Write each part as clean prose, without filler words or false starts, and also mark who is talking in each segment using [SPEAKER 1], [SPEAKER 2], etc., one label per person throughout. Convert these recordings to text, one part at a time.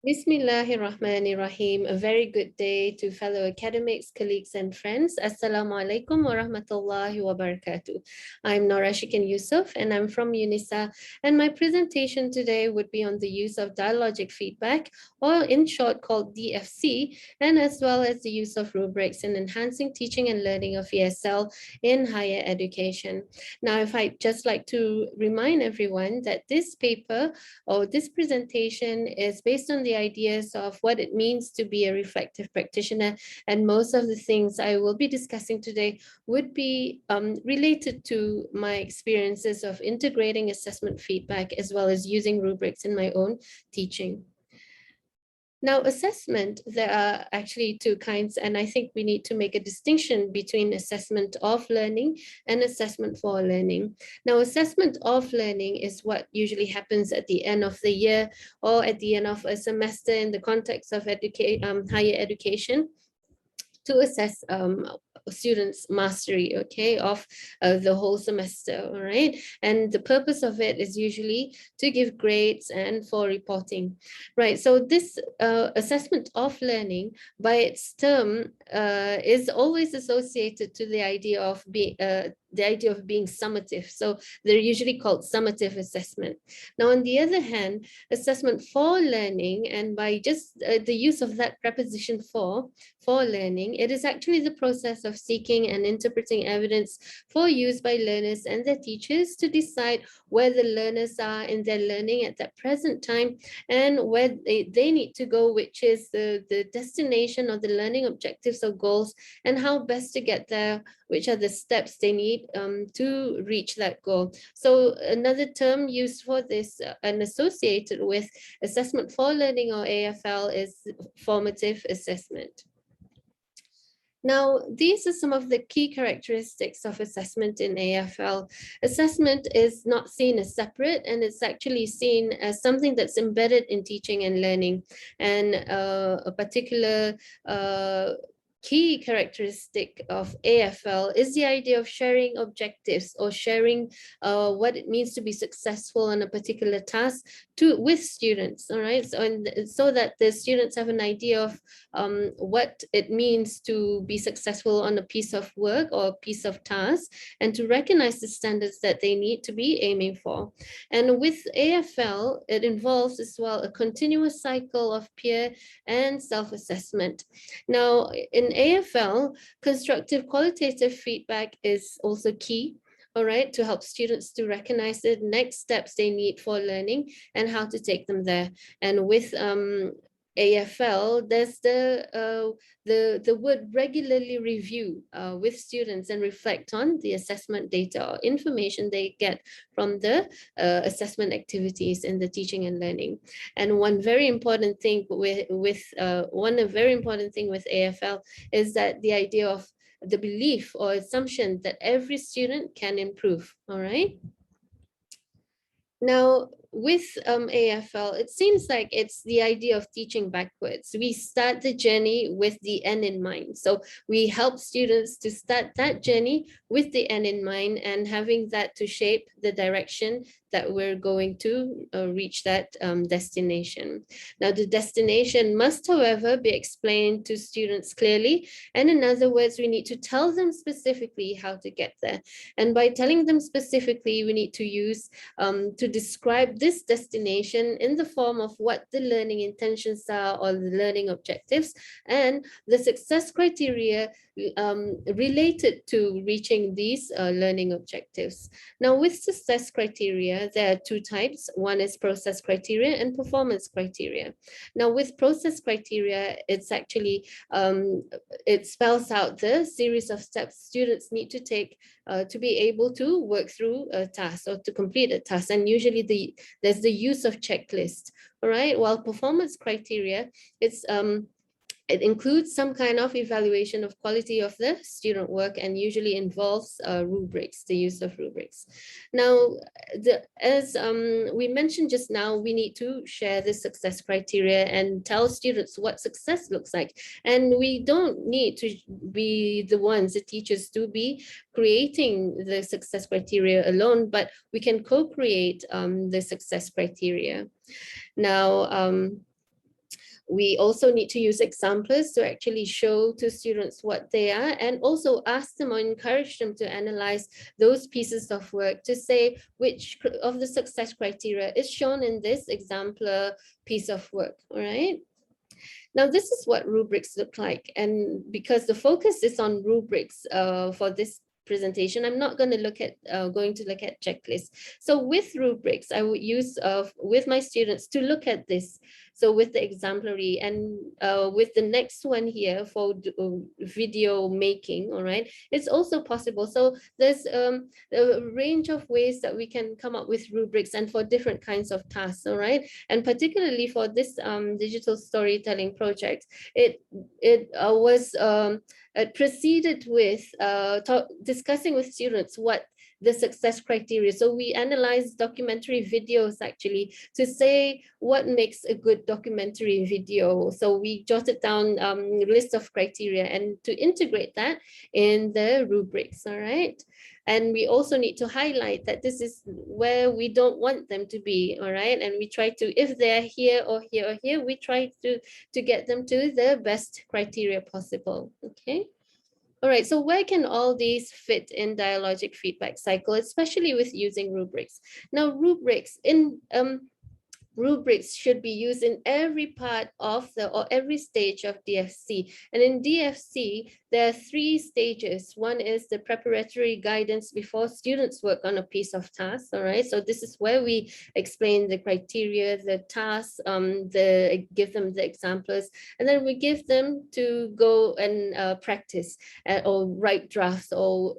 [SPEAKER 1] Bismillahirrahmanirrahim. A very good day to fellow academics, colleagues, and friends. Assalamu alaikum wa rahmatullahi wa barakatuh. I'm Norashikin Yusof, and I'm from UNISSA. And my presentation today would be on the use of dialogic feedback, or in short called DFC, and as well as the use of rubrics in enhancing teaching and learning of ESL in higher education. Now, if I'd just like to remind everyone that this paper or this presentation is based on the ideas of what it means to be a reflective practitioner. And most of the things I will be discussing today would be related to my experiences of integrating assessment feedback as well as using rubrics in my own teaching. Now, assessment, there are actually two kinds, and I think we need to make a distinction between assessment of learning and assessment for learning. Now, assessment of learning is what usually happens at the end of the year or at the end of a semester in the context of higher education to assess students' mastery, okay, of the whole semester, all right? And the purpose of it is usually to give grades and for reporting, right? So this assessment of learning by its term is always associated to the idea of being summative. So they're usually called summative assessment. Now, on the other hand, assessment for learning, and by just the use of that preposition for learning, it is actually the process of seeking and interpreting evidence for use by learners and their teachers to decide where the learners are in their learning at that present time and where they need to go, which is the destination or the learning objectives or goals, and how best to get there, which are the steps they need to reach that goal. So another term used for this and associated with assessment for learning or AFL is formative assessment. Now, these are some of the key characteristics of assessment in AFL. Assessment is not seen as separate, and it's actually seen as something that's embedded in teaching and learning. And a particular key characteristic of AFL is the idea of sharing objectives or sharing what it means to be successful on a particular task with students, all right? So that the students have an idea of what it means to be successful on a piece of work or a piece of task, and to recognize the standards that they need to be aiming for. And with AFL, it involves as well a continuous cycle of peer and self-assessment. Now, in AFL, constructive qualitative feedback is also key, all right, to help students to recognize the next steps they need for learning and how to take them there. And with AFL, there's the word regularly review with students and reflect on the assessment data or information they get from the assessment activities in the teaching and learning. And one very important thing with AFL is that the idea of the belief or assumption that every student can improve, all right? Now, with AFL, it seems like it's the idea of teaching backwards. We start the journey with the end in mind. So we help students to start that journey with the end in mind and having that to shape the direction that we're going to reach that destination. Now, the destination must, however, be explained to students clearly. And in other words, we need to tell them specifically how to get there. And by telling them specifically, we need to use to describe this destination in the form of what the learning intentions are or the learning objectives and the success criteria related to reaching these learning objectives. Now, with success criteria, there are two types. One is process criteria and performance criteria. Now, with process criteria, it's actually, it spells out the series of steps students need to take to be able to work through a task or to complete a task. And usually there's the use of checklist, all right? While performance criteria, it includes some kind of evaluation of quality of the student work and usually involves rubrics, the use of rubrics. Now, as we mentioned just now, we need to share the success criteria and tell students what success looks like. And we don't need to be the ones, the teachers, to be creating the success criteria alone, but we can co-create the success criteria. Now, We also need to use examples to actually show to students what they are, and also ask them or encourage them to analyze those pieces of work to say which of the success criteria is shown in this exemplar piece of work, all right? Now, this is what rubrics look like. And because the focus is on rubrics for this presentation, I'm not going to look at checklists. So with rubrics, I would use with my students to look at this. So with the exemplary, and with the next one here for video making, all right, it's also possible. So there's a range of ways that we can come up with rubrics, and for different kinds of tasks, all right? And particularly for this digital storytelling project, it was proceeded with discussing with students what the success criteria. So we analyzed documentary videos actually to say what makes a good documentary video. So we jotted down a list of criteria and to integrate that in the rubrics, all right? And we also need to highlight that this is where we don't want them to be, all right? And we try to, if they're here or here or here, we try to get them to the best criteria possible, okay? All right, so where can all these fit in dialogic feedback cycle, especially with using rubrics? Now, rubrics should be used in every part of or every stage of DFC. And in DFC, there are 3 stages. One is the preparatory guidance before students work on a piece of task, all right? So this is where we explain the criteria, the tasks, give them the examples, and then we give them to go and practice or write drafts or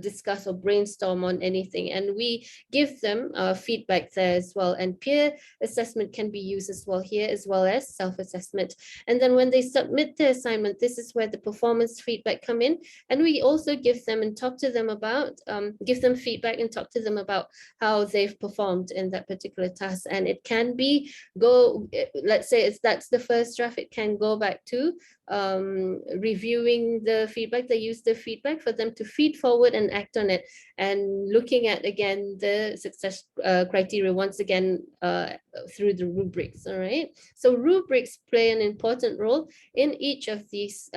[SPEAKER 1] discuss or brainstorm on anything. And we give them feedback there as well. And peer assessment can be used as well here, as well as self-assessment. And then when they submit the assignment, this is where the performance feedback come in. And we also give them and talk to them about, give them feedback and talk to them about how they've performed in that particular task. And it can be let's say that's the first draft, it can go back to reviewing the feedback. They use the feedback for them to feed forward and act on it, and looking at again the success criteria once again through the rubrics, all right? So rubrics play an important role in each of these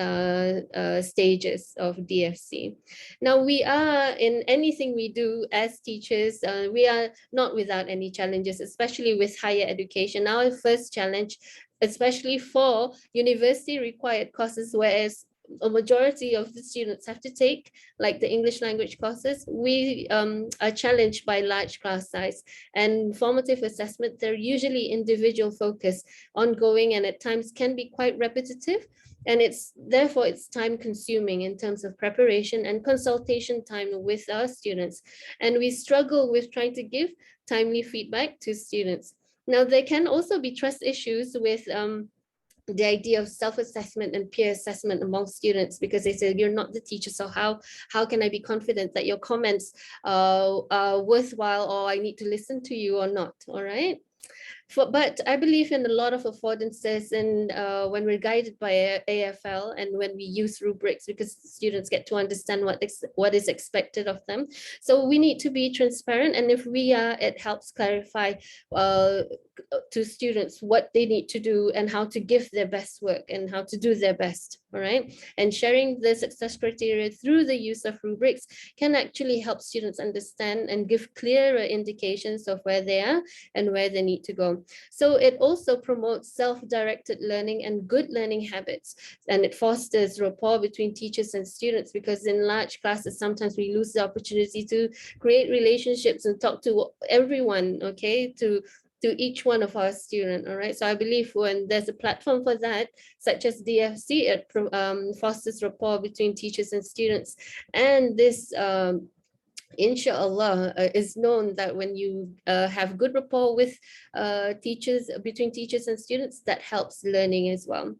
[SPEAKER 1] stages of DFC. Now, we are, in anything we do as teachers, we are not without any challenges, especially with higher education. Our first challenge, especially for university required courses, whereas a majority of the students have to take like the English language courses, we are challenged by large class size. And formative assessment, they're usually individual focus, ongoing, and at times can be quite repetitive. And therefore it's time consuming in terms of preparation and consultation time with our students. And we struggle with trying to give timely feedback to students. Now, there can also be trust issues with the idea of self-assessment and peer assessment among students, because they say, you're not the teacher, so how can I be confident that your comments are worthwhile, or I need to listen to you or not, all right? But I believe in a lot of affordances, and when we're guided by AFL and when we use rubrics, because students get to understand what is expected of them. So we need to be transparent, and if we are, it helps clarify to students what they need to do and how to give their best work and how to do their best, all right? And sharing the success criteria through the use of rubrics can actually help students understand and give clearer indications of where they are and where they need to go. So it also promotes self-directed learning and good learning habits, and it fosters rapport between teachers and students, because in large classes, sometimes we lose the opportunity to create relationships and talk to everyone, okay, to each one of our students, all right? So I believe when there's a platform for that, such as DFC, it fosters rapport between teachers and students. And this inshallah is known that when you have good rapport with teachers, between teachers and students, that helps learning as well.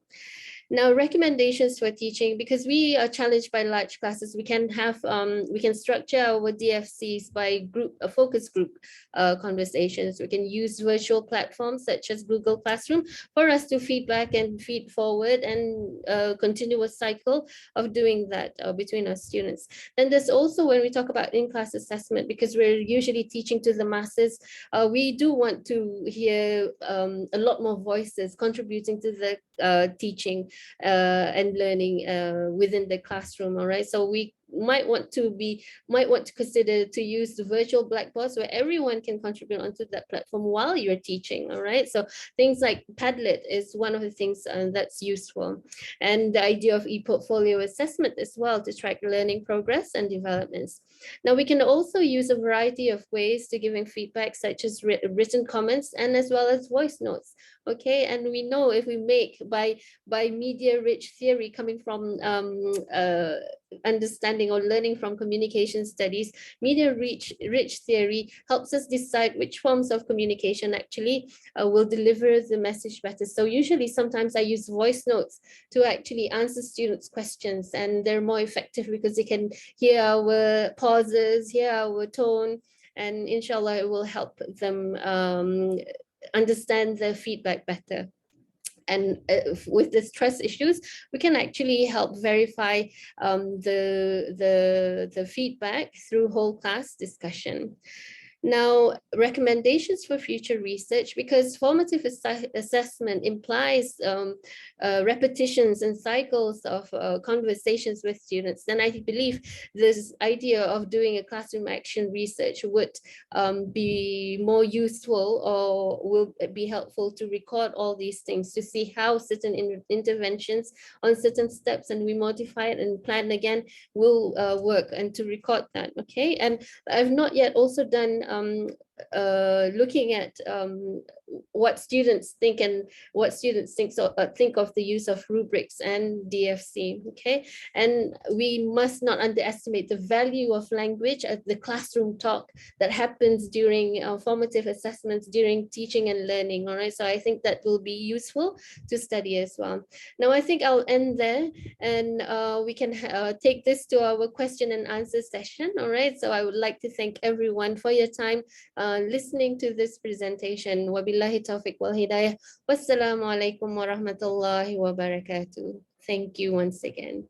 [SPEAKER 1] Now, recommendations for teaching, because we are challenged by large classes, we can have we can structure our DFCs by group, focus group conversations. We can use virtual platforms such as Google Classroom for us to feedback and feed forward, and continuous cycle of doing that between our students. Then there's also, when we talk about in-class assessment, because we're usually teaching to the masses, we do want to hear a lot more voices contributing to the teaching and learning within the classroom. All right, so we might want to consider to use the virtual blackboards where everyone can contribute onto that platform while you're teaching. All right, so things like Padlet is one of the things that's useful, and the idea of e-portfolio assessment as well to track learning progress and developments. Now, we can also use a variety of ways to giving feedback, such as written comments and as well as voice notes. Okay, and we know if we make by media rich theory coming from understanding or learning from communication studies, media rich theory helps us decide which forms of communication actually will deliver the message better. So usually sometimes I use voice notes to actually answer students' questions, and they're more effective because they can hear our pauses, hear our tone, and inshallah it will help them understand the feedback better. And with the stress issues, we can actually help verify the feedback through whole class discussion. Now, recommendations for future research, because formative assessment implies repetitions and cycles of conversations with students, then I believe this idea of doing a classroom action research would be more useful, or will be helpful to record all these things to see how certain interventions on certain steps, and we modify it and plan again, will work, and to record that. Okay, and I've not yet also done looking at what students think and what students think of the use of rubrics and DFC. Okay, and we must not underestimate the value of language at the classroom talk that happens during formative assessments, during teaching and learning. All right, so I think that will be useful to study as well. Now I think I'll end there, and we can take this to our question and answer session. All right, so I would like to thank everyone for your time listening to this presentation. Wabillahi taufiq wal hidayah. Wassalamu alaikum wa rahmatullahi wa barakatuh. Thank you once again.